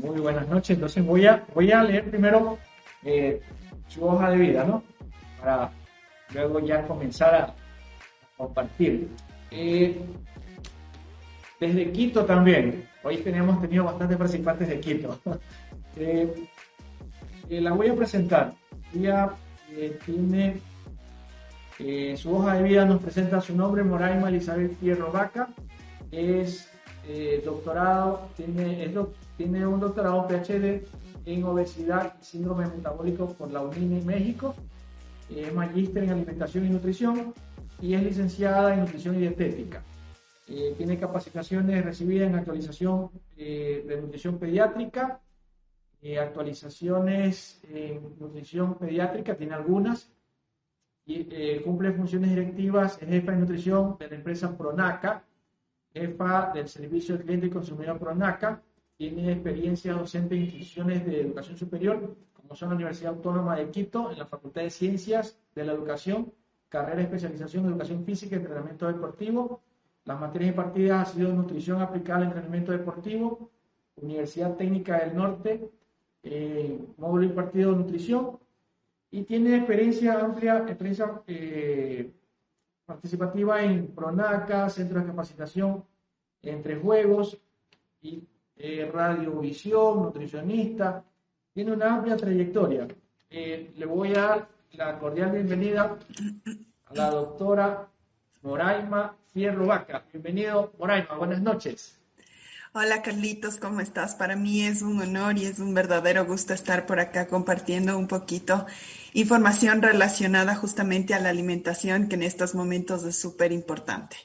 Muy buenas noches. Entonces voy a leer primero su hoja de vida, ¿no? Para luego ya comenzar a compartir. Desde Quito también. Hoy hemos tenido bastantes participantes de Quito. La voy a presentar. Ella tiene su hoja de vida, nos presenta su nombre, Moraima Elizabeth Fierro Vaca. Es doctorado, tiene un doctorado PhD en obesidad y síndrome metabólico por la UNINE México. Es magíster en alimentación y nutrición y es licenciada en nutrición y dietética. Tiene capacitaciones recibidas en actualización de nutrición pediátrica, actualizaciones en nutrición pediátrica, tiene algunas, y cumple funciones directivas, es jefa de nutrición de la empresa Pronaca, jefa del Servicio de Cliente y Consumidor Pronaca, tiene experiencia docente en instituciones de educación superior, como son la Universidad Autónoma de Quito, en la Facultad de Ciencias de la Educación, carrera de especialización en Educación Física y Entrenamiento Deportivo. Las materias impartidas han sido nutrición aplicada al entrenamiento deportivo, Universidad Técnica del Norte, módulo impartido de nutrición, y tiene experiencia participativa en Pronaca, Centro de Capacitación entre Juegos y Radiovisión, nutricionista. Tiene una amplia trayectoria. Le voy a dar la cordial bienvenida a la doctora Moraima Fierro Vaca. Bienvenido, Moraima, buenas noches. Hola Carlitos, ¿cómo estás? Para mí es un honor y es un verdadero gusto estar por acá compartiendo un poquito información relacionada justamente a la alimentación, que en estos momentos es súper importante.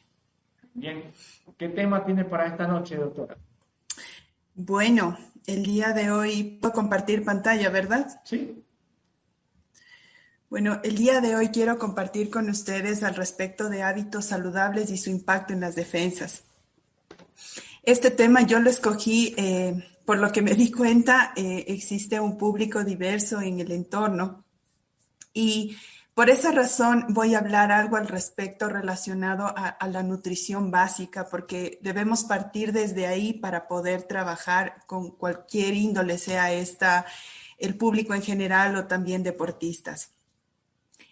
Bien, ¿qué tema tiene para esta noche, doctora? Bueno, el día de hoy puedo compartir pantalla, ¿verdad? Sí. Bueno, el día de hoy quiero compartir con ustedes al respecto de hábitos saludables y su impacto en las defensas. Este tema yo lo escogí por lo que me di cuenta, existe un público diverso en el entorno y por esa razón voy a hablar algo al respecto relacionado a la nutrición básica, porque debemos partir desde ahí para poder trabajar con cualquier índole, sea esta el público en general o también deportistas.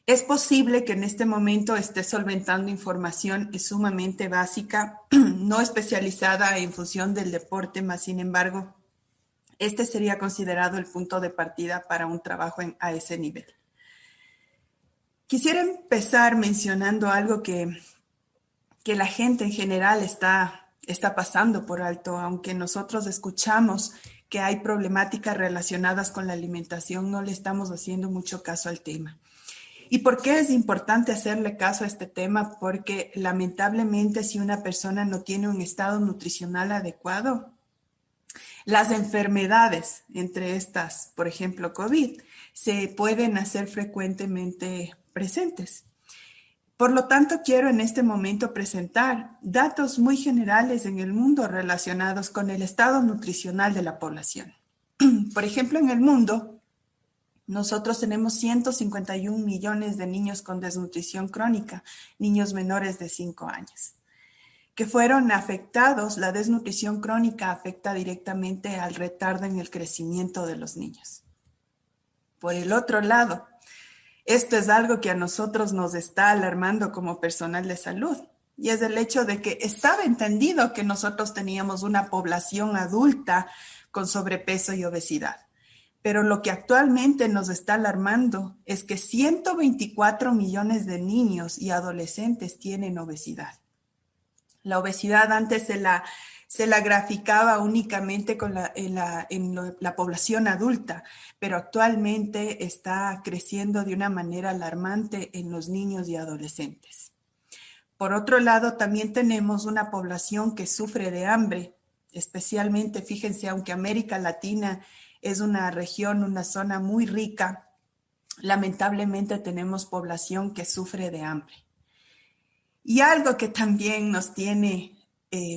Es posible que en este momento esté solventando información sumamente básica, no especializada en función del deporte, más sin embargo, este sería considerado el punto de partida para un trabajo a ese nivel. Quisiera empezar mencionando algo que la gente en general está pasando por alto, aunque nosotros escuchamos que hay problemáticas relacionadas con la alimentación, no le estamos haciendo mucho caso al tema. ¿Y por qué es importante hacerle caso a este tema? Porque lamentablemente si una persona no tiene un estado nutricional adecuado, las enfermedades, entre estas, por ejemplo, COVID, se pueden hacer frecuentemente presentes. Por lo tanto, quiero en este momento presentar datos muy generales en el mundo relacionados con el estado nutricional de la población. Por ejemplo, en el mundo, nosotros tenemos 151 millones de niños con desnutrición crónica, niños menores de 5 años, que fueron afectados. La desnutrición crónica afecta directamente al retardo en el crecimiento de los niños. Por el otro lado, esto es algo que a nosotros nos está alarmando como personal de salud, y es el hecho de que estaba entendido que nosotros teníamos una población adulta con sobrepeso y obesidad. Pero lo que actualmente nos está alarmando es que 124 millones de niños y adolescentes tienen obesidad. La obesidad antes se la graficaba únicamente en la población adulta, pero actualmente está creciendo de una manera alarmante en los niños y adolescentes. Por otro lado, también tenemos una población que sufre de hambre, especialmente, fíjense, aunque América Latina es una región, una zona muy rica, lamentablemente tenemos población que sufre de hambre. Y algo que también nos tiene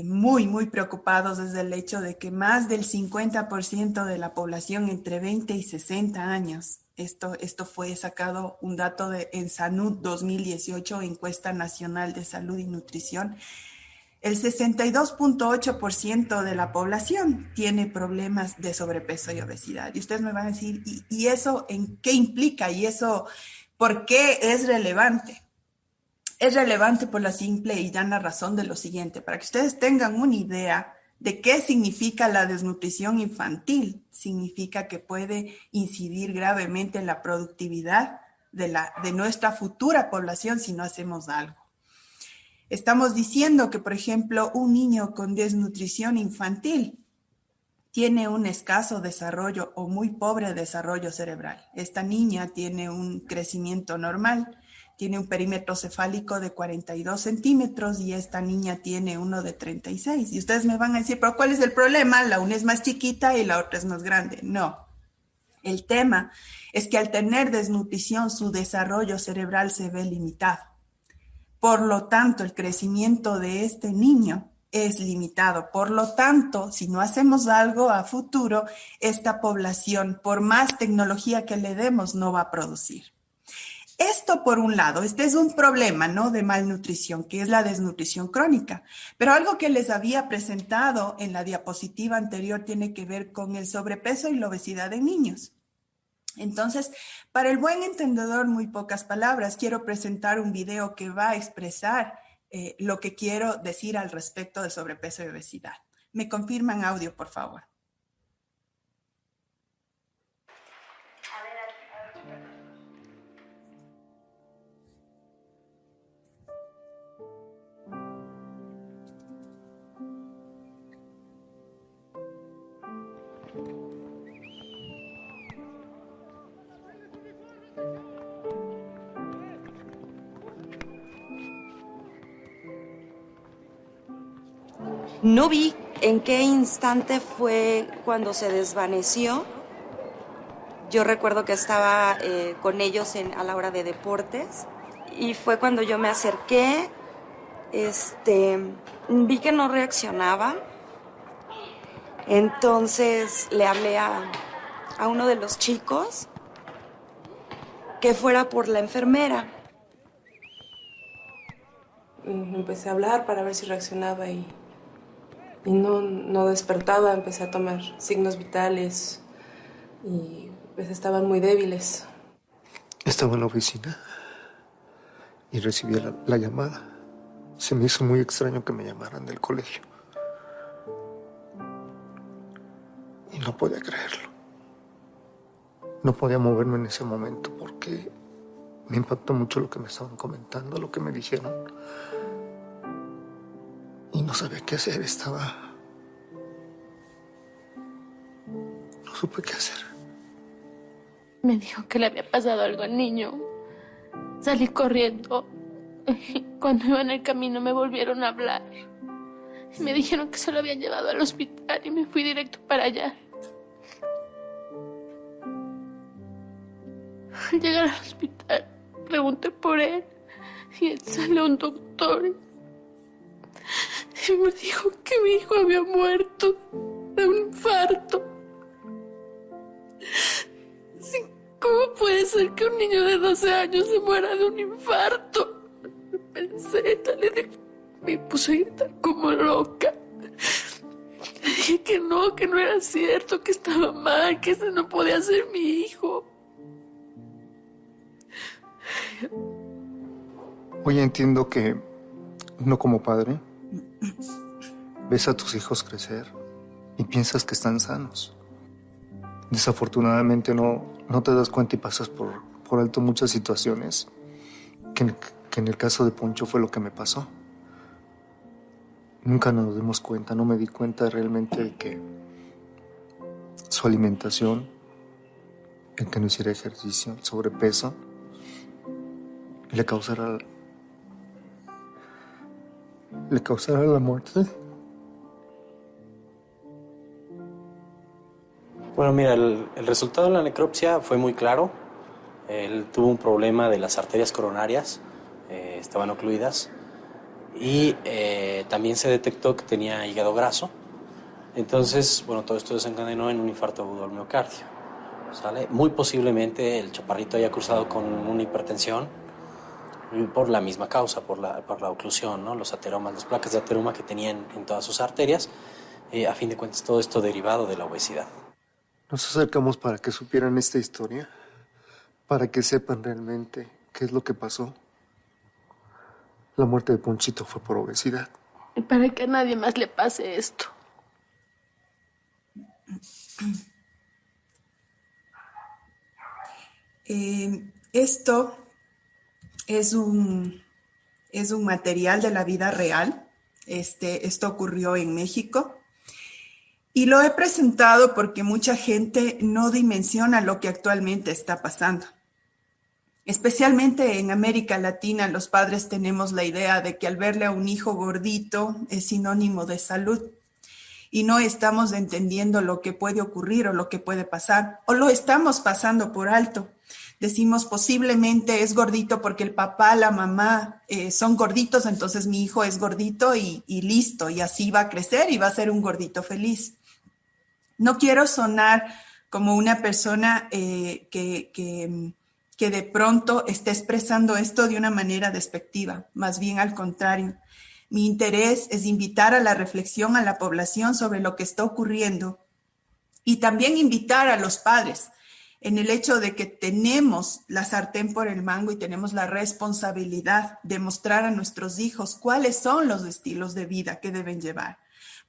muy, muy preocupados es el hecho de que más del 50% de la población entre 20 y 60 años, esto fue sacado un dato en SANUD 2018, Encuesta Nacional de Salud y Nutrición, El 62.8% de la población tiene problemas de sobrepeso y obesidad. Y ustedes me van a decir, ¿y eso en qué implica? ¿Y eso por qué es relevante? Es relevante por la simple y llana razón de lo siguiente, para que ustedes tengan una idea de qué significa la desnutrición infantil. Significa que puede incidir gravemente en la productividad de nuestra futura población si no hacemos algo. Estamos diciendo que, por ejemplo, un niño con desnutrición infantil tiene un escaso desarrollo o muy pobre desarrollo cerebral. Esta niña tiene un crecimiento normal, tiene un perímetro cefálico de 42 centímetros y esta niña tiene uno de 36. Y ustedes me van a decir, ¿pero cuál es el problema? La una es más chiquita y la otra es más grande. No. El tema es que al tener desnutrición, su desarrollo cerebral se ve limitado. Por lo tanto, el crecimiento de este niño es limitado. Por lo tanto, si no hacemos algo a futuro, esta población, por más tecnología que le demos, no va a producir. Esto por un lado, este es un problema, ¿no?, de malnutrición, que es la desnutrición crónica. Pero algo que les había presentado en la diapositiva anterior tiene que ver con el sobrepeso y la obesidad en niños. Entonces, para el buen entendedor, muy pocas palabras, quiero presentar un video que va a expresar lo que quiero decir al respecto de sobrepeso y obesidad. ¿Me confirman audio, por favor? No vi en qué instante fue cuando se desvaneció. Yo recuerdo que estaba con ellos a la hora de deportes y fue cuando yo me acerqué, vi que no reaccionaba. Entonces le hablé a uno de los chicos que fuera por la enfermera. Empecé a hablar para ver si reaccionaba y no despertaba. Empecé a tomar signos vitales y pues estaban muy débiles. Estaba en la oficina y recibí la llamada. Se me hizo muy extraño que me llamaran del colegio. Y no podía creerlo. No podía moverme en ese momento porque me impactó mucho lo que me estaban comentando, lo que me dijeron. Y no sabía qué hacer, no supe qué hacer. Me dijo que le había pasado algo al niño. Salí corriendo. Cuando iba en el camino me volvieron a hablar. Y me dijeron que se lo habían llevado al hospital y me fui directo para allá. Al llegar al hospital, pregunté por él y salió un doctor y me dijo que mi hijo había muerto de un infarto. ¿Cómo puede ser que un niño de 12 años se muera de un infarto? Pensé, me puse a gritar como loca. Le dije que no era cierto, que estaba mal, que ese no podía ser mi hijo. Hoy entiendo que uno como padre ves a tus hijos crecer y piensas que están sanos. Desafortunadamente no te das cuenta y pasas por alto muchas situaciones que en el caso de Poncho fue lo que me pasó. Nunca nos dimos cuenta, no me di cuenta realmente de que su alimentación, el que no hiciera ejercicio, el sobrepeso, le causara la muerte. Bueno, mira, el resultado de la necropsia fue muy claro. Él tuvo un problema de las arterias coronarias, estaban ocluidas, y también se detectó que tenía hígado graso. Entonces, bueno, todo esto desencadenó en un infarto agudo al miocardio, ¿sale? Muy posiblemente el chaparrito haya cruzado con una hipertensión por la misma causa, por la oclusión, ¿no? Los ateromas, las placas de ateroma que tenían en todas sus arterias. A fin de cuentas, todo esto derivado de la obesidad. Nos acercamos para que supieran esta historia, para que sepan realmente qué es lo que pasó. La muerte de Ponchito fue por obesidad. Y para que a nadie más le pase esto. Esto es un material de la vida real. Esto ocurrió en México. Y lo he presentado porque mucha gente no dimensiona lo que actualmente está pasando. Especialmente en América Latina, los padres tenemos la idea de que al verle a un hijo gordito es sinónimo de salud. Y no estamos entendiendo lo que puede ocurrir o lo que puede pasar, o lo estamos pasando por alto. Decimos posiblemente es gordito porque el papá, la mamá son gorditos, entonces mi hijo es gordito y listo, y así va a crecer y va a ser un gordito feliz. No quiero sonar como una persona que de pronto está expresando esto de una manera despectiva, más bien al contrario. Mi interés es invitar a la reflexión a la población sobre lo que está ocurriendo y también invitar a los padres en el hecho de que tenemos la sartén por el mango y tenemos la responsabilidad de mostrar a nuestros hijos cuáles son los estilos de vida que deben llevar.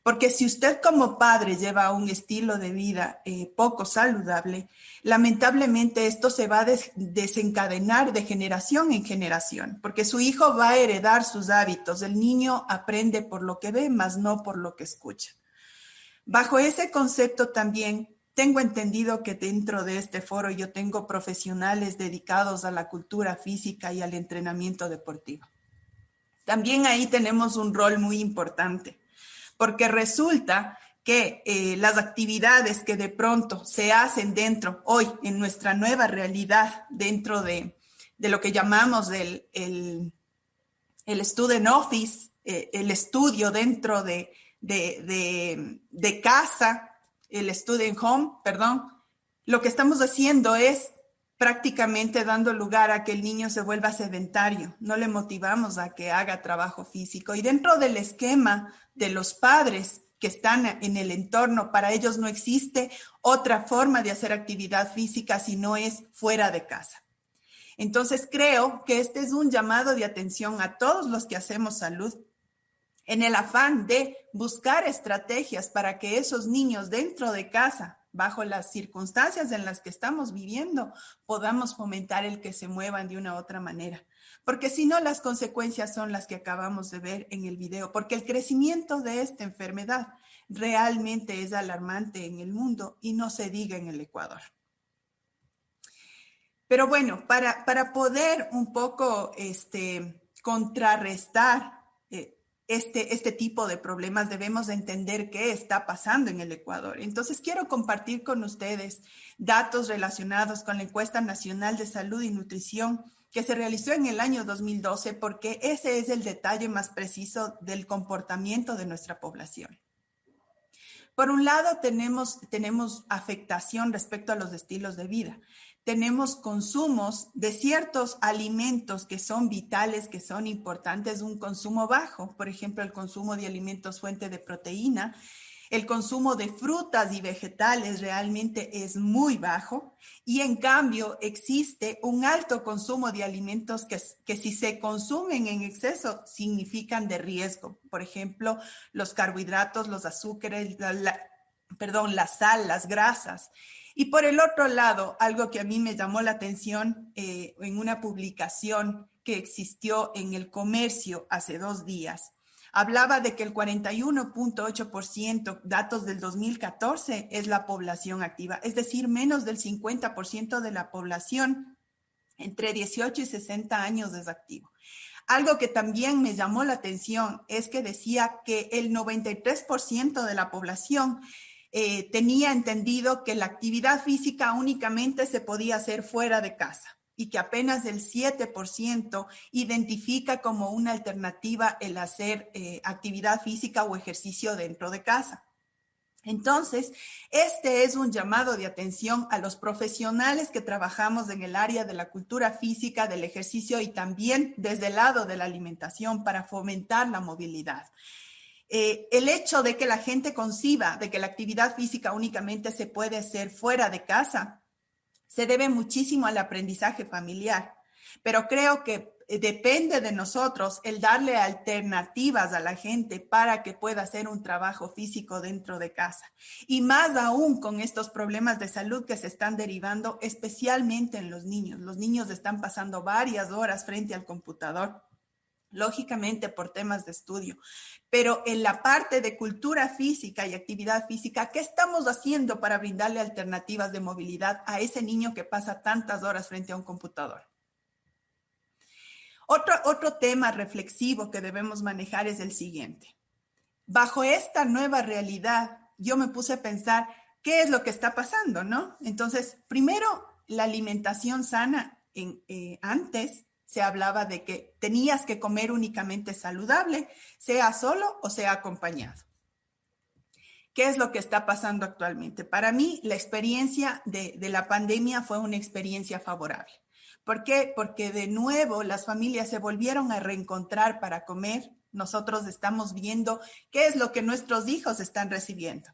Porque si usted como padre lleva un estilo de vida poco saludable, lamentablemente esto se va a desencadenar de generación en generación, porque su hijo va a heredar sus hábitos. El niño aprende por lo que ve, más no por lo que escucha. Bajo ese concepto también tengo entendido que dentro de este foro yo tengo profesionales dedicados a la cultura física y al entrenamiento deportivo. También ahí tenemos un rol muy importante. Porque resulta que las actividades que de pronto se hacen dentro, hoy, en nuestra nueva realidad, dentro de lo que llamamos el student office, el estudio dentro de casa, el student home, perdón, lo que estamos haciendo es prácticamente dando lugar a que el niño se vuelva sedentario. No le motivamos a que haga trabajo físico. Y dentro del esquema de los padres que están en el entorno, para ellos no existe otra forma de hacer actividad física si no es fuera de casa. Entonces creo que este es un llamado de atención a todos los que hacemos salud en el afán de buscar estrategias para que esos niños dentro de casa, bajo las circunstancias en las que estamos viviendo, podamos fomentar el que se muevan de una u otra manera. Porque si no, las consecuencias son las que acabamos de ver en el video, porque el crecimiento de esta enfermedad realmente es alarmante en el mundo y no se diga en el Ecuador. Pero bueno, para poder un poco contrarrestar este tipo de problemas, debemos entender qué está pasando en el Ecuador. Entonces, quiero compartir con ustedes datos relacionados con la Encuesta Nacional de Salud y Nutrición que se realizó en el año 2012, porque ese es el detalle más preciso del comportamiento de nuestra población. Por un lado, tenemos afectación respecto a los estilos de vida. Tenemos consumos de ciertos alimentos que son vitales, que son importantes, un consumo bajo. Por ejemplo, el consumo de alimentos fuente de proteína. El consumo de frutas y vegetales realmente es muy bajo y en cambio existe un alto consumo de alimentos que si se consumen en exceso significan de riesgo. Por ejemplo, los carbohidratos, los azúcares, la sal, las grasas. Y por el otro lado, algo que a mí me llamó la atención en una publicación que existió en El Comercio hace 2 días, hablaba de que el 41.8%, datos del 2014, es la población activa, es decir, menos del 50% de la población entre 18 y 60 años es activo. Algo que también me llamó la atención es que decía que el 93% de la población tenía entendido que la actividad física únicamente se podía hacer fuera de casa y que apenas el 7% identifica como una alternativa el hacer actividad física o ejercicio dentro de casa. Entonces, este es un llamado de atención a los profesionales que trabajamos en el área de la cultura física, del ejercicio y también desde el lado de la alimentación para fomentar la movilidad. El hecho de que la gente conciba de que la actividad física únicamente se puede hacer fuera de casa se debe muchísimo al aprendizaje familiar, pero creo que depende de nosotros el darle alternativas a la gente para que pueda hacer un trabajo físico dentro de casa. Y más aún con estos problemas de salud que se están derivando, especialmente en los niños. Los niños están pasando varias horas frente al computador, lógicamente por temas de estudio, pero en la parte de cultura física y actividad física, ¿qué estamos haciendo para brindarle alternativas de movilidad a ese niño que pasa tantas horas frente a un computador? Otro tema reflexivo que debemos manejar es el siguiente. Bajo esta nueva realidad, yo me puse a pensar qué es lo que está pasando, ¿no? Entonces, primero, la alimentación sana antes se hablaba de que tenías que comer únicamente saludable, sea solo o sea acompañado. ¿Qué es lo que está pasando actualmente? Para mí, la experiencia de la pandemia fue una experiencia favorable. ¿Por qué? Porque de nuevo las familias se volvieron a reencontrar para comer. Nosotros estamos viendo qué es lo que nuestros hijos están recibiendo.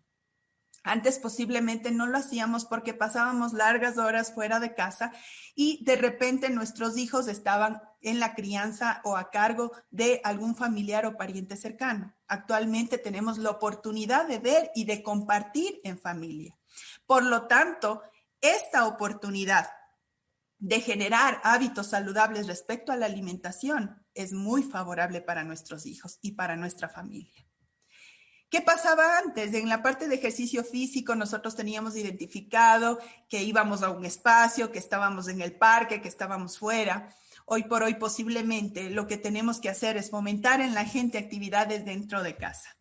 Antes posiblemente no lo hacíamos porque pasábamos largas horas fuera de casa y de repente nuestros hijos estaban en la crianza o a cargo de algún familiar o pariente cercano. Actualmente tenemos la oportunidad de ver y de compartir en familia. Por lo tanto, esta oportunidad de generar hábitos saludables respecto a la alimentación es muy favorable para nuestros hijos y para nuestra familia. ¿Qué pasaba antes? En la parte de ejercicio físico nosotros teníamos identificado que íbamos a un espacio, que estábamos en el parque, que estábamos fuera. Hoy por hoy posiblemente lo que tenemos que hacer es fomentar en la gente actividades dentro de casa.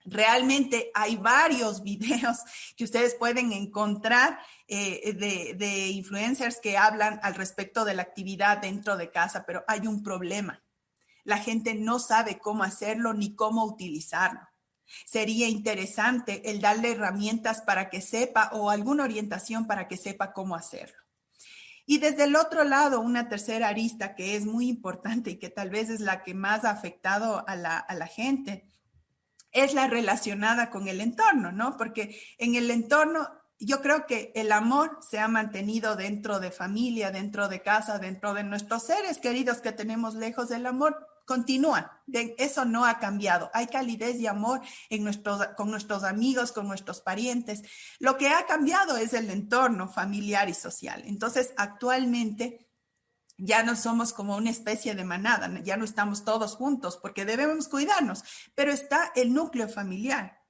Realmente hay varios videos que ustedes pueden encontrar de influencers que hablan al respecto de la actividad dentro de casa, pero hay un problema. La gente no sabe cómo hacerlo ni cómo utilizarlo. Sería interesante el darle herramientas para que sepa o alguna orientación para que sepa cómo hacerlo. Y desde el otro lado, una tercera arista que es muy importante y que tal vez es la que más ha afectado a la gente, es la relacionada con el entorno, ¿no? Porque en el entorno yo creo que el amor se ha mantenido dentro de familia, dentro de casa, dentro de nuestros seres queridos que tenemos lejos. El amor continúa, eso no ha cambiado. Hay calidez y amor con nuestros amigos, con nuestros parientes. Lo que ha cambiado es el entorno familiar y social. Entonces, actualmente ya no somos como una especie de manada, ya no estamos todos juntos porque debemos cuidarnos, pero está el núcleo familiar.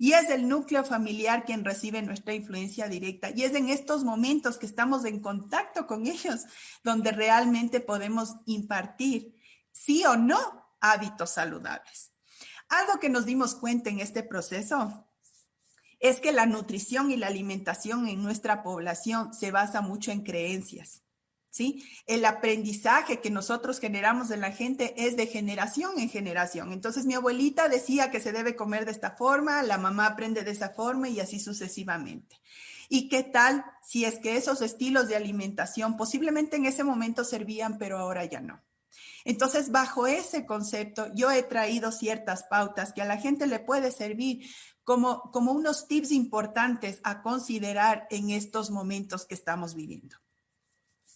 Y es el núcleo familiar quien recibe nuestra influencia directa. Y es en estos momentos que estamos en contacto con ellos donde realmente podemos impartir, sí o no, hábitos saludables. Algo que nos dimos cuenta en este proceso es que la nutrición y la alimentación en nuestra población se basa mucho en creencias. ¿Sí? El aprendizaje que nosotros generamos en la gente es de generación en generación. Entonces mi abuelita decía que se debe comer de esta forma, la mamá aprende de esa forma y así sucesivamente. ¿Y qué tal si es que esos estilos de alimentación posiblemente en ese momento servían, pero ahora ya no? Entonces, bajo ese concepto, yo he traído ciertas pautas que a la gente le puede servir como unos tips importantes a considerar en estos momentos que estamos viviendo.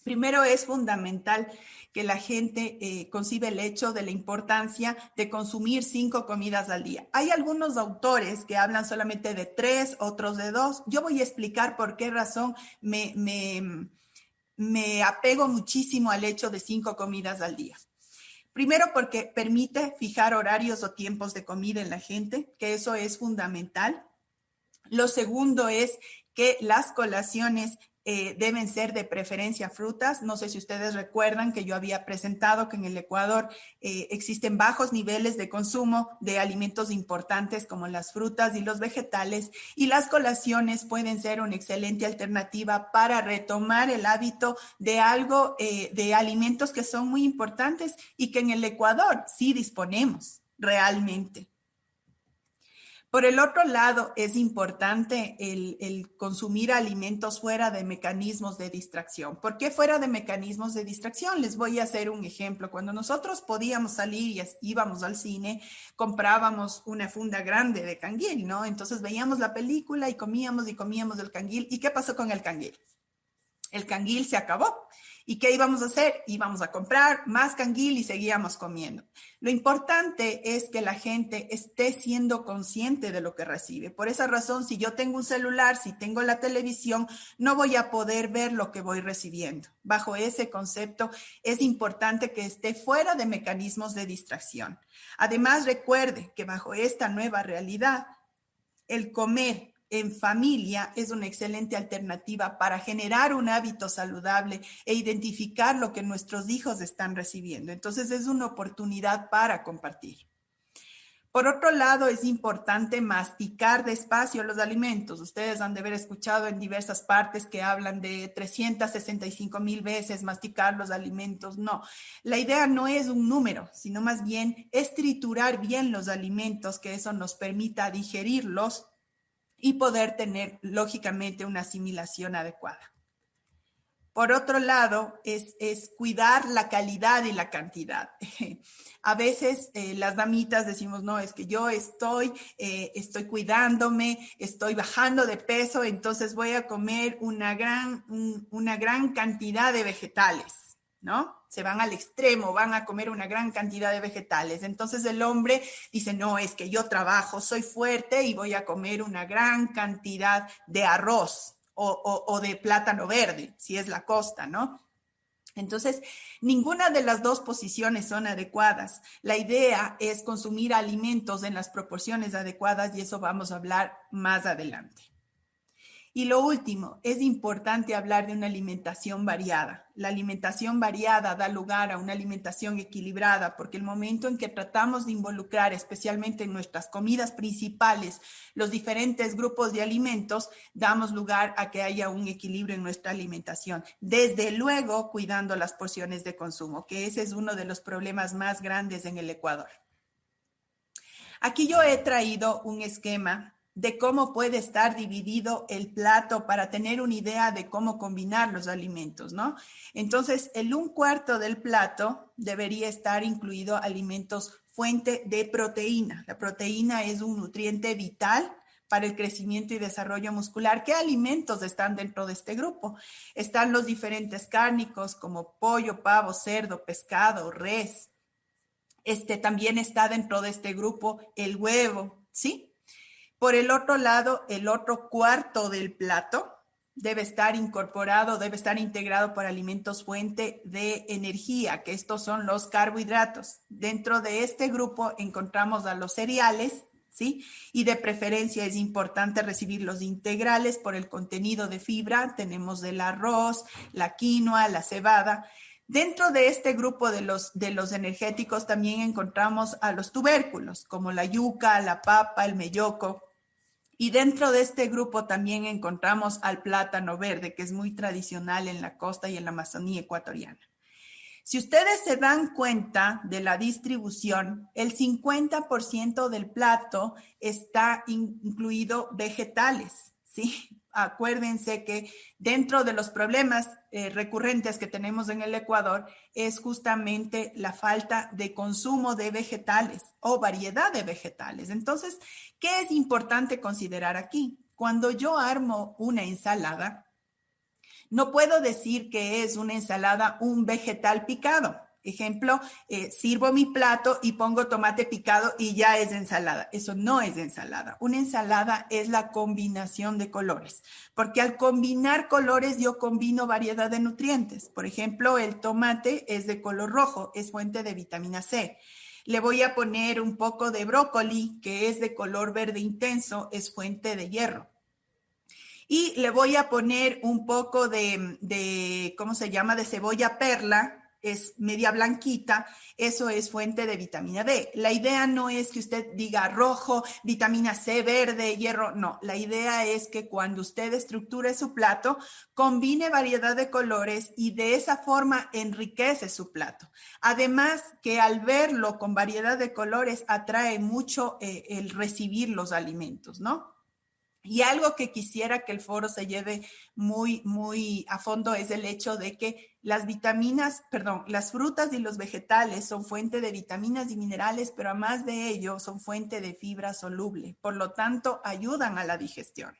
Primero, es fundamental que la gente concibe el hecho de la importancia de consumir 5 comidas al día. Hay algunos autores que hablan solamente de 3, otros de 2. Yo voy a explicar por qué razón me apego muchísimo al hecho de 5 comidas al día. Primero, porque permite fijar horarios o tiempos de comida en la gente, que eso es fundamental. Lo segundo es que las colaciones deben ser de preferencia frutas. No sé si ustedes recuerdan que yo había presentado que en el Ecuador existen bajos niveles de consumo de alimentos importantes como las frutas y los vegetales, y las colaciones pueden ser una excelente alternativa para retomar el hábito de algo, de alimentos que son muy importantes y que en el Ecuador sí disponemos realmente. Por el otro lado, es importante el consumir alimentos fuera de mecanismos de distracción. ¿Por qué fuera de mecanismos de distracción? Les voy a hacer un ejemplo. Cuando nosotros podíamos salir y íbamos al cine, comprábamos una funda grande de canguil, ¿no? Entonces veíamos la película y comíamos el canguil. ¿Y qué pasó con el canguil? El canguil se acabó. ¿Y qué íbamos a hacer? Íbamos a comprar más canguil y seguíamos comiendo. Lo importante es que la gente esté siendo consciente de lo que recibe. Por esa razón, si yo tengo un celular, si tengo la televisión, no voy a poder ver lo que voy recibiendo. Bajo ese concepto, es importante que esté fuera de mecanismos de distracción. Además, recuerde que bajo esta nueva realidad, el comer en familia es una excelente alternativa para generar un hábito saludable e identificar lo que nuestros hijos están recibiendo. Entonces es una oportunidad para compartir. Por otro lado, es importante masticar despacio los alimentos. Ustedes han de haber escuchado en diversas partes que hablan de 365,000 veces masticar los alimentos. No, la idea no es un número, sino más bien es triturar bien los alimentos, que eso nos permita digerirlos y poder tener, lógicamente, una asimilación adecuada. Por otro lado, es cuidar la calidad y la cantidad. A veces las damitas decimos, no, es que yo estoy cuidándome, estoy bajando de peso, entonces voy a comer una gran cantidad de vegetales, ¿no? Se van al extremo, van a comer una gran cantidad de vegetales. Entonces el hombre dice, no, es que yo trabajo, soy fuerte y voy a comer una gran cantidad de arroz o de plátano verde, si es la costa, ¿no? Entonces, ninguna de las dos posiciones son adecuadas. La idea es consumir alimentos en las proporciones adecuadas y eso vamos a hablar más adelante. Y lo último, es importante hablar de una alimentación variada. La alimentación variada da lugar a una alimentación equilibrada porque el momento en que tratamos de involucrar, especialmente en nuestras comidas principales, los diferentes grupos de alimentos, damos lugar a que haya un equilibrio en nuestra alimentación. Desde luego, cuidando las porciones de consumo, que ese es uno de los problemas más grandes en el Ecuador. Aquí yo he traído un esquema de cómo puede estar dividido el plato para tener una idea de cómo combinar los alimentos, ¿no? Entonces, el 1/4 del plato debería estar incluido alimentos fuente de proteína. La proteína es un nutriente vital para el crecimiento y desarrollo muscular. ¿Qué alimentos están dentro de este grupo? Están los diferentes cárnicos como pollo, pavo, cerdo, pescado, res. También está dentro de este grupo el huevo, ¿sí? Por el otro lado, el otro 1/4 del plato debe estar incorporado, debe estar integrado por alimentos fuente de energía, que estos son los carbohidratos. Dentro de este grupo encontramos a los cereales, ¿sí? Y de preferencia es importante recibir los integrales por el contenido de fibra. Tenemos el arroz, la quinoa, la cebada. Dentro de este grupo de los energéticos también encontramos a los tubérculos, como la yuca, la papa, el melloco. Y dentro de este grupo también encontramos al plátano verde, que es muy tradicional en la costa y en la Amazonía ecuatoriana. Si ustedes se dan cuenta de la distribución, el 50% del plato está incluido vegetales, ¿sí? Acuérdense que dentro de los problemas recurrentes que tenemos en el Ecuador es justamente la falta de consumo de vegetales o variedad de vegetales. Entonces, ¿qué es importante considerar aquí? Cuando yo armo una ensalada, no puedo decir que es una ensalada un vegetal picado. Ejemplo, sirvo mi plato y pongo tomate picado y ya es ensalada. Eso no es ensalada. Una ensalada es la combinación de colores, porque al combinar colores yo combino variedad de nutrientes. Por ejemplo, el tomate es de color rojo, es fuente de vitamina C. Le voy a poner un poco de brócoli, que es de color verde intenso, es fuente de hierro. Y le voy a poner un poco de ¿cómo se llama? De cebolla perla, es media blanquita, eso es fuente de vitamina D. La idea no es que usted diga rojo, vitamina C, verde, hierro, no. La idea es que cuando usted estructure su plato, combine variedad de colores y de esa forma enriquece su plato. Además que al verlo con variedad de colores atrae mucho el recibir los alimentos, ¿no? Y algo que quisiera que el foro se lleve muy a fondo es el hecho de que las frutas y los vegetales son fuente de vitaminas y minerales, pero además de ello son fuente de fibra soluble. Por lo tanto, ayudan a la digestión.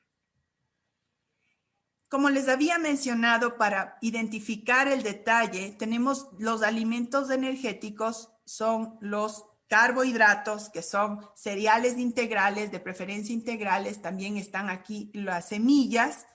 Como les había mencionado, para identificar el detalle, tenemos los alimentos energéticos, son los carbohidratos, que son cereales integrales, de preferencia integrales, también están aquí las semillas.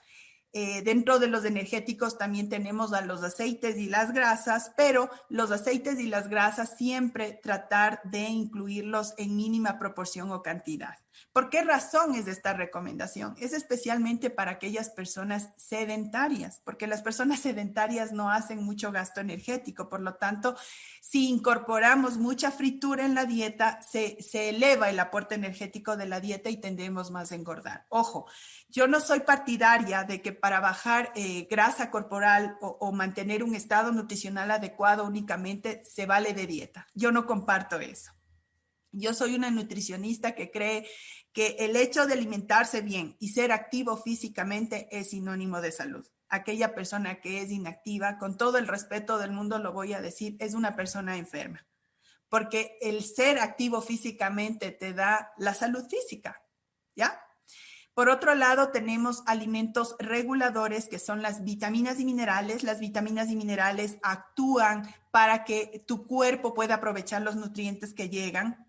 Dentro de los energéticos también tenemos a los aceites y las grasas, pero los aceites y las grasas siempre tratar de incluirlos en mínima proporción o cantidad. ¿Por qué razón es esta recomendación? Es especialmente para aquellas personas sedentarias, porque las personas sedentarias no hacen mucho gasto energético. Por lo tanto, si incorporamos mucha fritura en la dieta, se eleva el aporte energético de la dieta y tendemos más a engordar. Ojo, yo no soy partidaria de que para bajar grasa corporal o mantener un estado nutricional adecuado únicamente se vale de dieta. Yo no comparto eso. Yo soy una nutricionista que cree que el hecho de alimentarse bien y ser activo físicamente es sinónimo de salud. Aquella persona que es inactiva, con todo el respeto del mundo lo voy a decir, es una persona enferma. Porque el ser activo físicamente te da la salud física, ¿ya? Por otro lado, tenemos alimentos reguladores que son las vitaminas y minerales. Las vitaminas y minerales actúan para que tu cuerpo pueda aprovechar los nutrientes que llegan.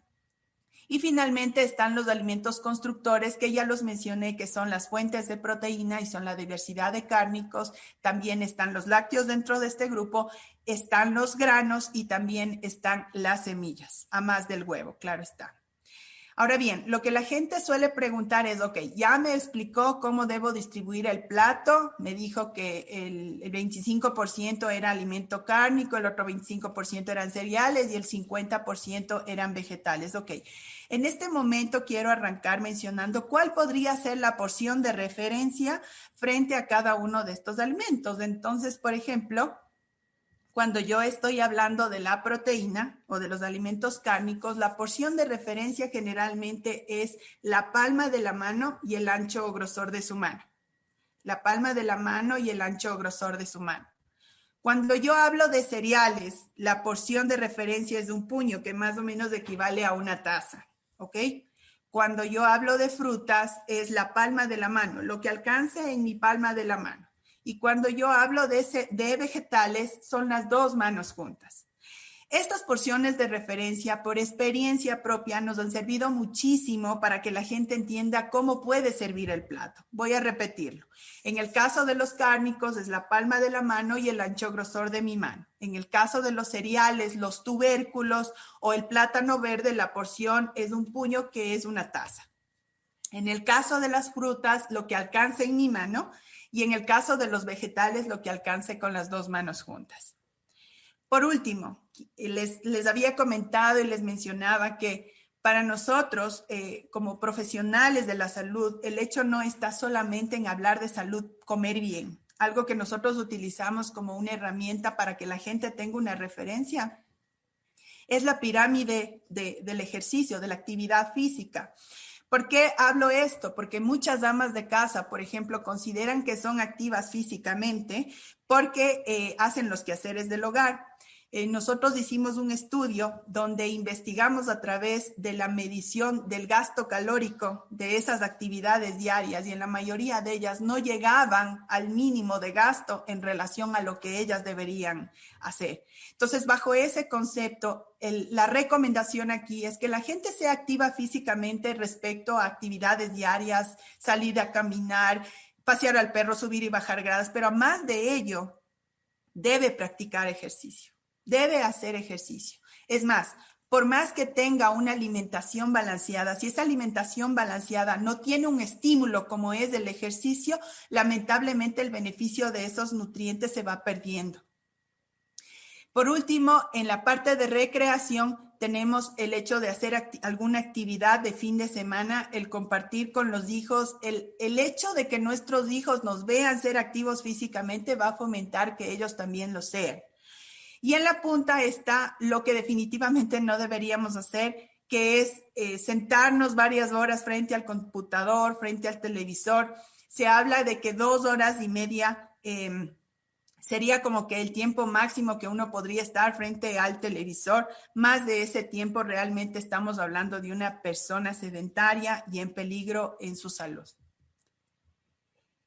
Y finalmente están los alimentos constructores, que ya los mencioné, que son las fuentes de proteína y son la diversidad de cárnicos. También están los lácteos dentro de este grupo, están los granos y también están las semillas, a más del huevo, claro está. Ahora bien, lo que la gente suele preguntar es, ok, ya me explicó cómo debo distribuir el plato, me dijo que el 25% era alimento cárnico, el otro 25% eran cereales y el 50% eran vegetales. Ok, en este momento quiero arrancar mencionando cuál podría ser la porción de referencia frente a cada uno de estos alimentos. Entonces, por ejemplo, cuando yo estoy hablando de la proteína o de los alimentos cárnicos, la porción de referencia generalmente es la palma de la mano y el ancho o grosor de su mano. La palma de la mano y el ancho o grosor de su mano. Cuando yo hablo de cereales, la porción de referencia es de un puño, que más o menos equivale a una taza, ¿ok? Cuando yo hablo de frutas, es la palma de la mano, lo que alcance en mi palma de la mano. Y cuando yo hablo de vegetales, son las dos manos juntas. Estas porciones de referencia, por experiencia propia, nos han servido muchísimo para que la gente entienda cómo puede servir el plato. Voy a repetirlo. En el caso de los cárnicos, es la palma de la mano y el ancho grosor de mi mano. En el caso de los cereales, los tubérculos o el plátano verde, la porción es un puño, que es una taza. En el caso de las frutas, lo que alcance en mi mano. Y en el caso de los vegetales, lo que alcance con las dos manos juntas. Por último, les había comentado y les mencionaba que para nosotros, como profesionales de la salud, el hecho no está solamente en hablar de salud, comer bien. Algo que nosotros utilizamos como una herramienta para que la gente tenga una referencia es la pirámide del ejercicio, de la actividad física. ¿Por qué hablo esto? Porque muchas amas de casa, por ejemplo, consideran que son activas físicamente porque hacen los quehaceres del hogar. Nosotros hicimos un estudio donde investigamos a través de la medición del gasto calórico de esas actividades diarias y en la mayoría de ellas no llegaban al mínimo de gasto en relación a lo que ellas deberían hacer. Entonces, bajo ese concepto, la recomendación aquí es que la gente sea activa físicamente respecto a actividades diarias, salir a caminar, pasear al perro, subir y bajar gradas, pero más de ello, debe practicar ejercicio. Debe hacer ejercicio. Es más, por más que tenga una alimentación balanceada, si esa alimentación balanceada no tiene un estímulo como es el ejercicio, lamentablemente el beneficio de esos nutrientes se va perdiendo. Por último, en la parte de recreación, tenemos el hecho de hacer alguna actividad de fin de semana, el compartir con los hijos, el hecho de que nuestros hijos nos vean ser activos físicamente va a fomentar que ellos también lo sean. Y en la punta está lo que definitivamente no deberíamos hacer, que es sentarnos varias horas frente al computador, frente al televisor. Se habla de que 2 horas y media sería como que el tiempo máximo que uno podría estar frente al televisor. Más de ese tiempo realmente estamos hablando de una persona sedentaria y en peligro en su salud.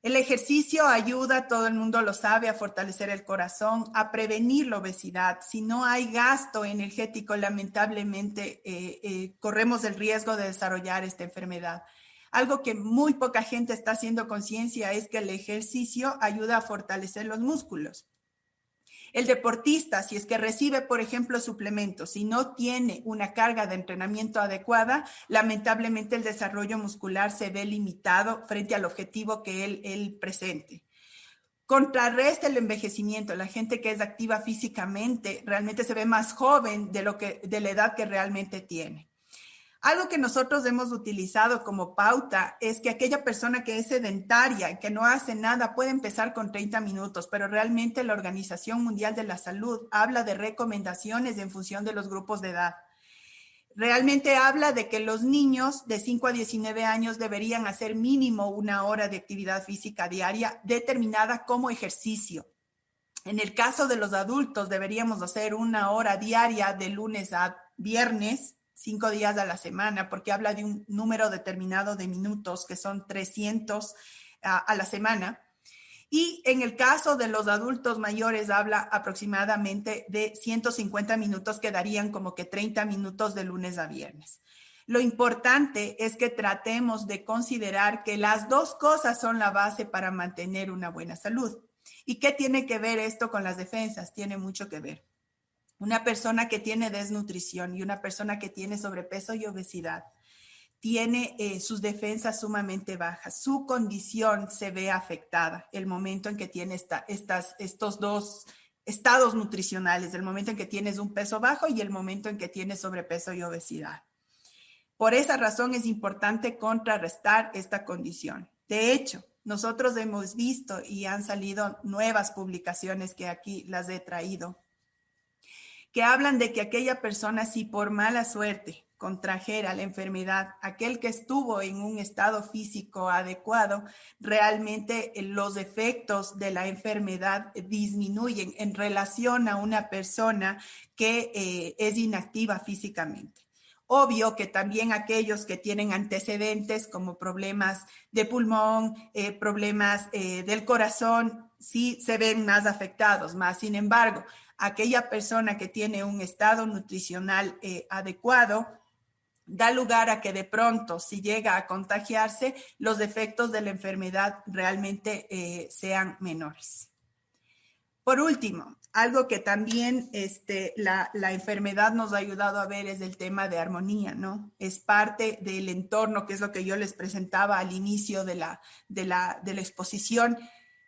El ejercicio ayuda, todo el mundo lo sabe, a fortalecer el corazón, a prevenir la obesidad. Si no hay gasto energético, lamentablemente corremos el riesgo de desarrollar esta enfermedad. Algo que muy poca gente está haciendo conciencia es que el ejercicio ayuda a fortalecer los músculos. El deportista, si es que recibe, por ejemplo, suplementos y no tiene una carga de entrenamiento adecuada, lamentablemente el desarrollo muscular se ve limitado frente al objetivo que él presente. Contrarresta el envejecimiento. La gente que es activa físicamente realmente se ve más joven de la edad que realmente tiene. Algo que nosotros hemos utilizado como pauta es que aquella persona que es sedentaria, que no hace nada, puede empezar con 30 minutos, pero realmente la Organización Mundial de la Salud habla de recomendaciones en función de los grupos de edad. Realmente habla de que los niños de 5 a 19 años deberían hacer mínimo 1 hora de actividad física diaria determinada como ejercicio. En el caso de los adultos deberíamos hacer 1 hora diaria de lunes a viernes, 5 días a la semana, porque habla de un número determinado de minutos, que son 300 a la semana. Y en el caso de los adultos mayores habla aproximadamente de 150 minutos, que darían como que 30 minutos de lunes a viernes. Lo importante es que tratemos de considerar que las dos cosas son la base para mantener una buena salud. ¿Y qué tiene que ver esto con las defensas? Tiene mucho que ver. Una persona que tiene desnutrición y una persona que tiene sobrepeso y obesidad tiene sus defensas sumamente bajas. Su condición se ve afectada el momento en que tiene estos dos estados nutricionales, el momento en que tienes un peso bajo y el momento en que tienes sobrepeso y obesidad. Por esa razón es importante contrarrestar esta condición. De hecho, nosotros hemos visto y han salido nuevas publicaciones que aquí las he traído, que hablan de que aquella persona, si por mala suerte contrajera la enfermedad, aquel que estuvo en un estado físico adecuado, realmente los efectos de la enfermedad disminuyen en relación a una persona que es inactiva físicamente. Obvio que también aquellos que tienen antecedentes como problemas de pulmón, problemas del corazón, sí se ven más afectados, más sin embargo, aquella persona que tiene un estado nutricional adecuado da lugar a que de pronto, si llega a contagiarse, los efectos de la enfermedad realmente sean menores. Por último, algo que también la enfermedad nos ha ayudado a ver es el tema de armonía, ¿no? Es parte del entorno, que es lo que yo les presentaba al inicio de la exposición.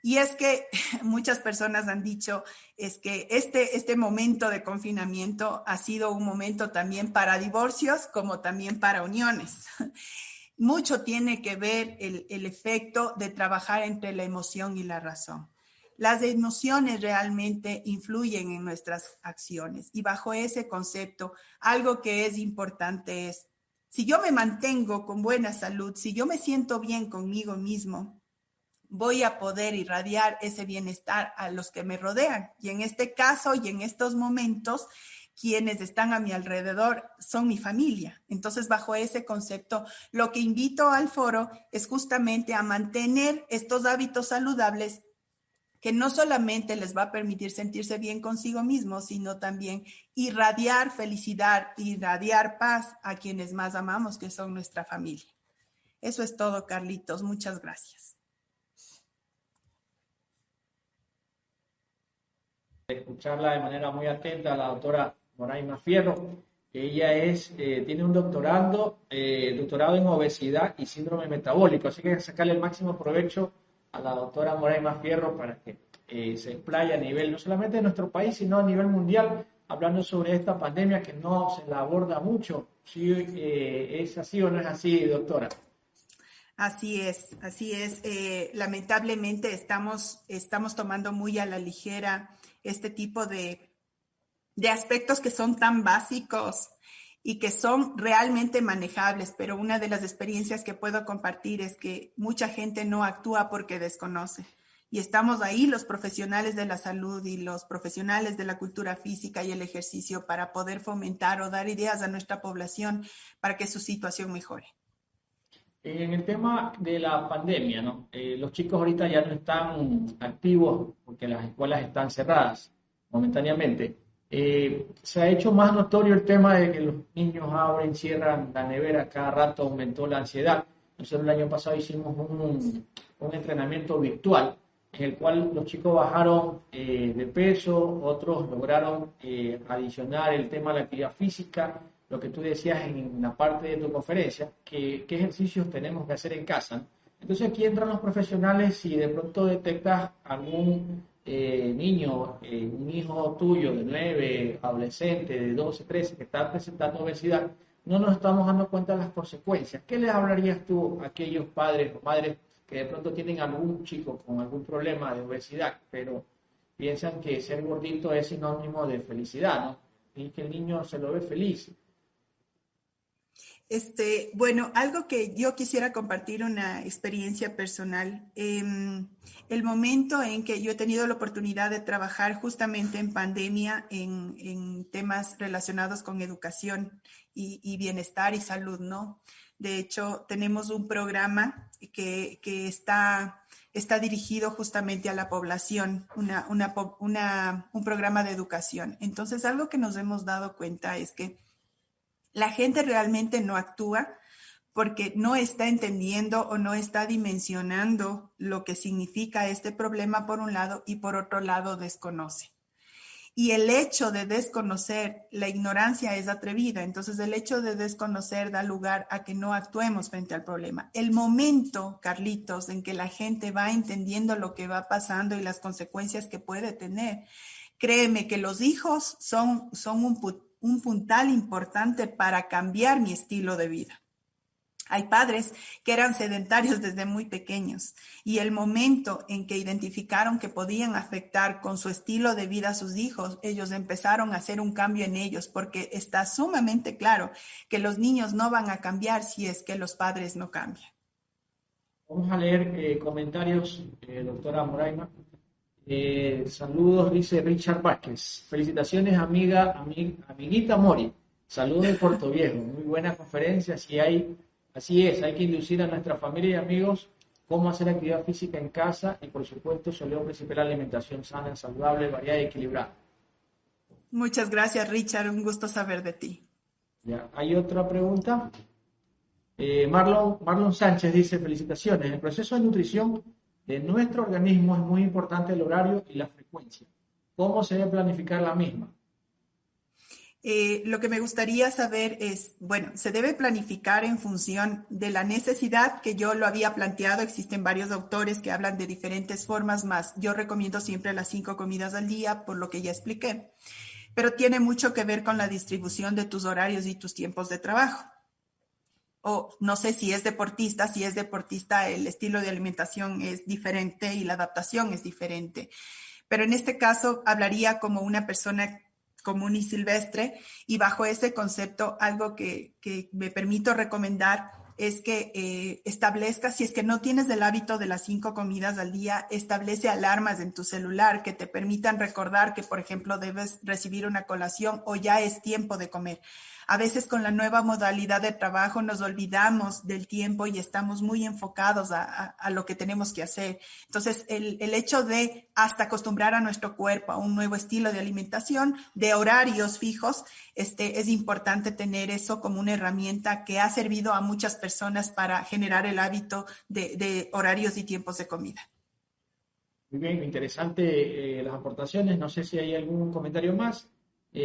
Y es que muchas personas han dicho es que este momento de confinamiento ha sido un momento también para divorcios como también para uniones. Mucho tiene que ver el efecto de trabajar entre la emoción y la razón. Las emociones realmente influyen en nuestras acciones y bajo ese concepto, algo que es importante es, si yo me mantengo con buena salud, si yo me siento bien conmigo mismo, voy a poder irradiar ese bienestar a los que me rodean. Y en este caso y en estos momentos, quienes están a mi alrededor son mi familia. Entonces, bajo ese concepto, lo que invito al foro es justamente a mantener estos hábitos saludables que no solamente les va a permitir sentirse bien consigo mismos, sino también irradiar felicidad, irradiar paz a quienes más amamos, que son nuestra familia. Eso es todo, Carlitos. Muchas gracias. Escucharla de manera muy atenta a la doctora Moraima Fierro. Ella tiene un doctorado en obesidad y síndrome metabólico, así que hay que sacarle el máximo provecho a la doctora Moraima Fierro para que se explaya a nivel no solamente de nuestro país, sino a nivel mundial, hablando sobre esta pandemia que no se la aborda mucho. ¿Sí, es así o no es así, doctora? Así es, así es. Lamentablemente estamos tomando muy a la ligera este tipo de aspectos que son tan básicos y que son realmente manejables, pero una de las experiencias que puedo compartir es que mucha gente no actúa porque desconoce. Y estamos ahí los profesionales de la salud y los profesionales de la cultura física y el ejercicio para poder fomentar o dar ideas a nuestra población para que su situación mejore. En el tema de la pandemia, ¿no? Los chicos ahorita ya no están activos porque las escuelas están cerradas momentáneamente. Se ha hecho más notorio el tema de que los niños abren, cierran la nevera, cada rato aumentó la ansiedad. Nosotros el año pasado hicimos un entrenamiento virtual en el cual los chicos bajaron de peso, otros lograron adicionar el tema de la actividad física, lo que tú decías en la parte de tu conferencia, qué ejercicios tenemos que hacer en casa. Entonces aquí entran los profesionales. Si de pronto detectas algún niño, un hijo tuyo de 9, adolescente de 12, 13, que está presentando obesidad, no nos estamos dando cuenta de las consecuencias. ¿Qué les hablarías tú a aquellos padres o madres que de pronto tienen algún chico con algún problema de obesidad, pero piensan que ser gordito es sinónimo de felicidad, ¿no? Y que el niño se lo ve feliz? Bueno, algo que yo quisiera compartir, una experiencia personal. El momento en que yo he tenido la oportunidad de trabajar justamente en pandemia en temas relacionados con educación y bienestar y salud, ¿no? De hecho, tenemos un programa que está dirigido justamente a la población, un programa de educación. Entonces, algo que nos hemos dado cuenta es que la gente realmente no actúa porque no está entendiendo o no está dimensionando lo que significa este problema por un lado, y por otro lado desconoce. Y el hecho de desconocer, la ignorancia es atrevida, entonces el hecho de desconocer da lugar a que no actuemos frente al problema. El momento, Carlitos, en que la gente va entendiendo lo que va pasando y las consecuencias que puede tener, créeme que los hijos son un puntal importante para cambiar mi estilo de vida. Hay padres que eran sedentarios desde muy pequeños y el momento en que identificaron que podían afectar con su estilo de vida a sus hijos, ellos empezaron a hacer un cambio en ellos, porque está sumamente claro que los niños no van a cambiar si es que los padres no cambian. Vamos a leer comentarios, doctora Moraima. Saludos, dice Richard Vázquez. Felicitaciones, amiguita Mori. Saludos de Puerto Viejo. Muy buena conferencia. Así es, hay que inducir a nuestra familia y amigos cómo hacer actividad física en casa y, por supuesto, sobre un principio la alimentación sana, saludable, variada y equilibrada. Muchas gracias, Richard. Un gusto saber de ti. Ya, hay otra pregunta. Marlon Sánchez dice: felicitaciones. En el proceso de nutrición de nuestro organismo es muy importante el horario y la frecuencia. ¿Cómo se debe planificar la misma? Lo que me gustaría saber es, bueno, se debe planificar en función de la necesidad, que yo lo había planteado. Existen varios autores que hablan de diferentes formas, más yo recomiendo siempre las 5 comidas al día, por lo que ya expliqué. Pero tiene mucho que ver con la distribución de tus horarios y tus tiempos de trabajo. O no sé si es deportista el estilo de alimentación es diferente y la adaptación es diferente. Pero en este caso hablaría como una persona común y silvestre, y bajo ese concepto algo que me permito recomendar es que establezcas, si es que no tienes el hábito de las 5 comidas al día, establece alarmas en tu celular que te permitan recordar que, por ejemplo, debes recibir una colación o ya es tiempo de comer. A veces con la nueva modalidad de trabajo nos olvidamos del tiempo y estamos muy enfocados a lo que tenemos que hacer. Entonces, el hecho de hasta acostumbrar a nuestro cuerpo a un nuevo estilo de alimentación, de horarios fijos, es importante tener eso como una herramienta que ha servido a muchas personas para generar el hábito de horarios y tiempos de comida. Muy bien, interesante las aportaciones. No sé si hay algún comentario más.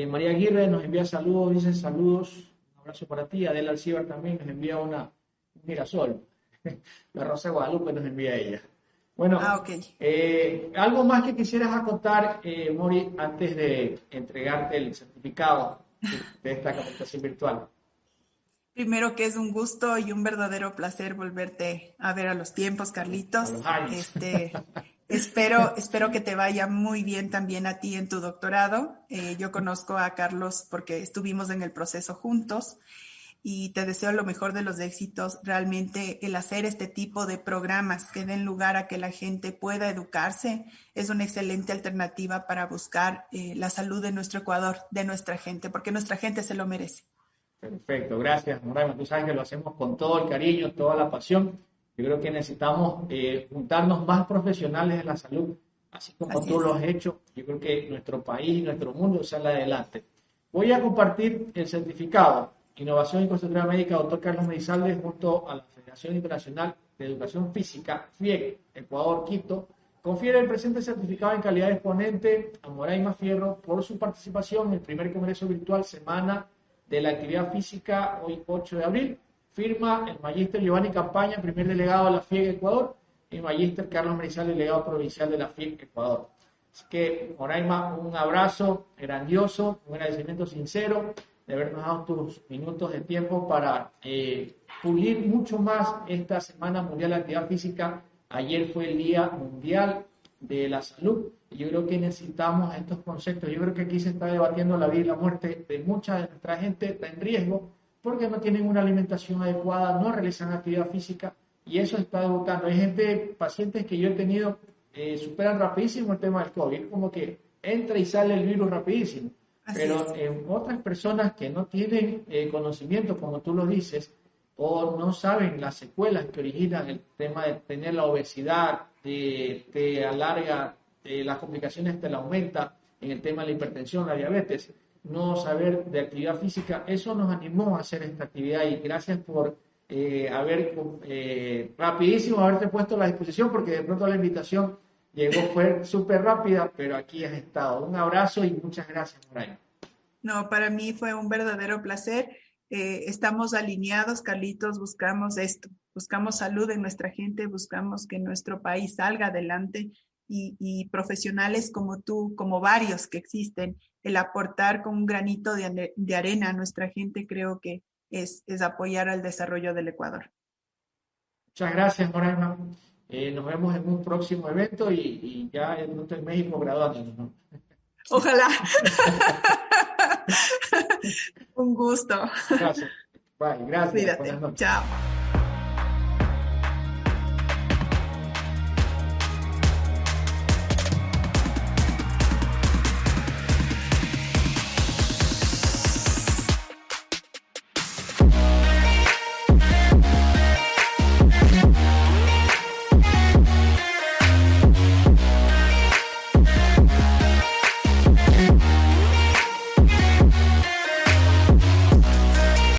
María Aguirre nos envía saludos, dice saludos, un abrazo para ti. Adela Alcibar también nos envía un girasol. La Rosa de Guadalupe nos envía ella. Bueno, ok. algo más que quisieras acotar, Mori, antes de entregarte el certificado de esta capacitación virtual. Primero que es un gusto y un verdadero placer volverte a ver a los tiempos, Carlitos. A los años. Espero que te vaya muy bien también a ti en tu doctorado. Yo conozco a Carlos porque estuvimos en el proceso juntos y te deseo lo mejor de los éxitos. Realmente el hacer este tipo de programas que den lugar a que la gente pueda educarse es una excelente alternativa para buscar la salud de nuestro Ecuador, de nuestra gente, porque nuestra gente se lo merece. Perfecto, gracias, Moraima. Tú sabes que lo hacemos con todo el cariño, toda la pasión. Yo creo que necesitamos juntarnos más profesionales de la salud, así como tú lo has hecho. Yo creo que nuestro país, nuestro mundo sale adelante. Voy a compartir el certificado Innovación y Consultoría Médica, doctor Carlos Meizalde, junto a la Federación Internacional de Educación Física, FIEC, Ecuador, Quito. Confiere el presente certificado en calidad de exponente a Moraima Fierro por su participación en el primer Congreso Virtual Semana de la Actividad Física, hoy 8 de abril. Firma el Magíster Giovanni Campaña, primer delegado de la FIEC Ecuador, y el Magíster Carlos Meizalde, delegado provincial de la FIEC Ecuador. Así que, Moraima, un abrazo grandioso, un agradecimiento sincero de habernos dado tus minutos de tiempo para pulir mucho más esta Semana Mundial de Actividad Física. Ayer fue el Día Mundial de la Salud y yo creo que necesitamos estos conceptos. Yo creo que aquí se está debatiendo la vida y la muerte de mucha de nuestra gente, está en riesgo porque no tienen una alimentación adecuada, no realizan actividad física y eso está debutando. Hay gente, pacientes que yo he tenido, superan rapidísimo el tema del COVID, como que entra y sale el virus rapidísimo. Pero otras personas que no tienen conocimiento, como tú lo dices, o no saben las secuelas que originan el tema de tener la obesidad, te alarga, las complicaciones te la aumenta en el tema de la hipertensión, la diabetes, no saber de actividad física, eso nos animó a hacer esta actividad y gracias por rapidísimo haberte puesto a la disposición porque de pronto la invitación llegó, fue súper rápida, pero aquí has estado. Un abrazo y muchas gracias, Moraima. No, para mí fue un verdadero placer. Estamos alineados, Carlitos, buscamos esto, buscamos salud en nuestra gente, buscamos que nuestro país salga adelante y profesionales como tú, como varios que existen, el aportar con un granito de arena a nuestra gente creo que es apoyar al desarrollo del Ecuador. Muchas gracias, Moraima. Nos vemos en un próximo evento y ya en México graduándonos, ¿no? Ojalá. Un gusto. Gracias. Bye, gracias. Cuídate. Chao.